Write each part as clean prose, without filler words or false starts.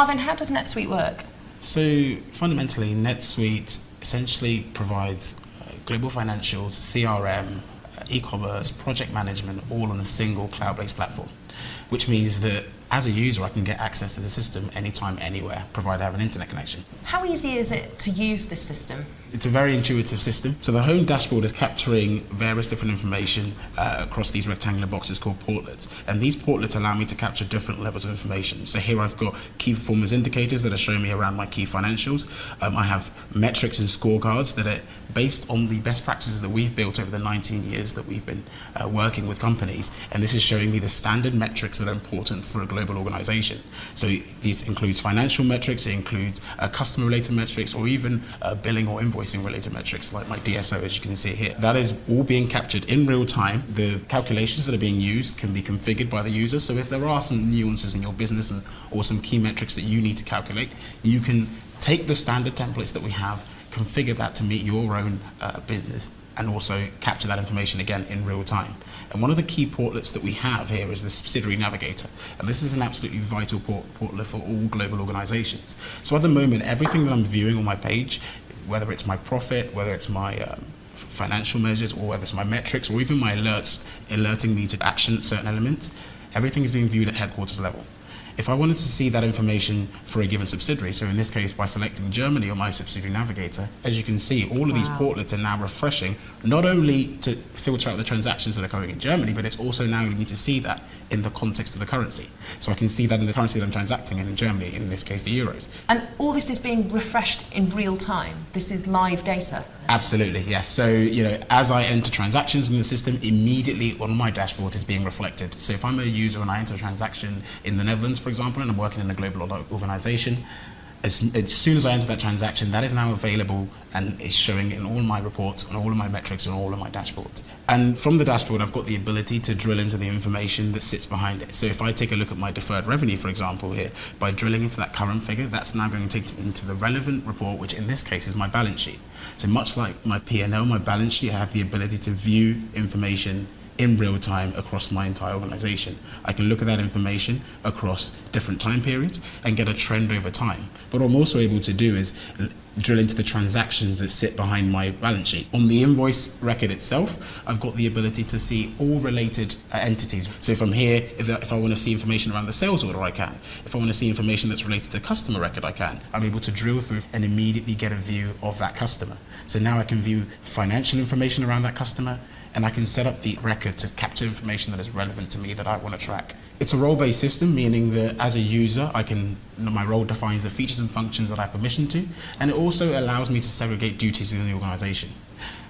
Marvin, how does NetSuite work? So fundamentally, NetSuite essentially provides global financials, CRM, e-commerce, project management, all on a single cloud-based platform, which means that as a user, I can get access to the system anytime, anywhere, provided I have an internet connection. How easy is it to use this system? It's a very intuitive system. So the home dashboard is capturing various different information across these rectangular boxes called portlets. And these portlets allow me to capture different levels of information. So here I've got key performance indicators that are showing me around my key financials. I have metrics and scorecards that are based on the best practices that we've built over the 19 years that we've been working with companies. And this is showing me the standard metrics that are important for a global organization. So this includes financial metrics, it includes customer related metrics, or even billing or invoicing related metrics like my DSO, as you can see here. That is all being captured in real time. The calculations that are being used can be configured by the user. So if there are some nuances in your business or some key metrics that you need to calculate, you can take the standard templates that we have, configure that to meet your own business, and also capture that information again in real time. And one of the key portlets that we have here is the subsidiary navigator. And this is an absolutely vital portlet for all global organizations. So at the moment, everything that I'm viewing on my page, whether it's my profit, whether it's my financial measures, or whether it's my metrics, or even my alerts alerting me to action certain elements, everything is being viewed at headquarters level. If I wanted to see that information for a given subsidiary, so in this case by selecting Germany on my subsidiary navigator, as you can see, all of these portlets are now refreshing, not only to filter out the transactions that are coming in Germany, but it's also now allowing me to see that in the context of the currency. So I can see that in the currency that I'm transacting in Germany, in this case the euros. And all this is being refreshed in real time? This is live data? Absolutely, yes. So, as I enter transactions in the system, immediately on my dashboard is being reflected. So if I'm a user and I enter a transaction in the Netherlands, for example, and I'm working in a global organization, as soon as I enter that transaction, that is now available and is showing in all my reports, on all of my metrics, and all of my dashboards. And from the dashboard, I've got the ability to drill into the information that sits behind it. So if I take a look at my deferred revenue, for example, here, by drilling into that current figure, that's now going to take me into the relevant report, which in this case is my balance sheet. So much like my P&L, my balance sheet, I have the ability to view information in real time across my entire organization. I can look at that information across different time periods and get a trend over time. But what I'm also able to do is drill into the transactions that sit behind my balance sheet. On the invoice record itself, I've got the ability to see all related entities. So if I'm here, if I want to see information around the sales order, I can. If I want to see information that's related to the customer record, I can. I'm able to drill through and immediately get a view of that customer. So now I can view financial information around that customer, and I can set up the record to capture information that is relevant to me that I want to track. It's a role-based system, meaning that as a user, my role defines the features and functions that I permission to, and it also allows me to segregate duties within the organization.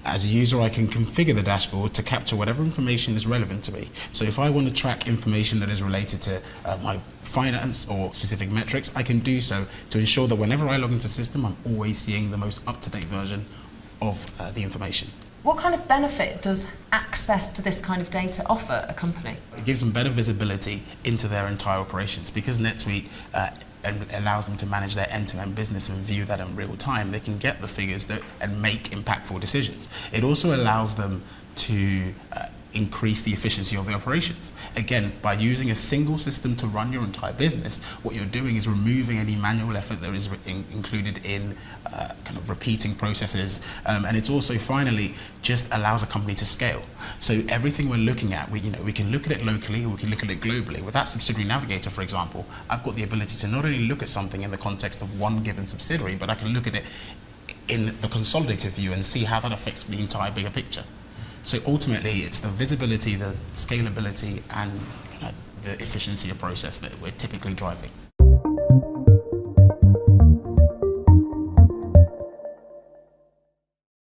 As a user, I can configure the dashboard to capture whatever information is relevant to me. So if I want to track information that is related to my finance or specific metrics, I can do so to ensure that whenever I log into the system, I'm always seeing the most up-to-date version of the information. What kind of benefit does access to this kind of data offer a company? It gives them better visibility into their entire operations. Because NetSuite allows them to manage their end-to-end business and view that in real time, they can get the figures and make impactful decisions. It also allows them to increase the efficiency of the operations. Again, by using a single system to run your entire business, what you're doing is removing any manual effort that is included in kind of repeating processes, and it's also finally just allows a company to scale. So everything we're looking at, we can look at it locally, or we can look at it globally. With that subsidiary navigator, for example, I've got the ability to not only look at something in the context of one given subsidiary, but I can look at it in the consolidated view and see how that affects the entire bigger picture. So ultimately, it's the visibility, the scalability, and the efficiency of process that we're typically driving.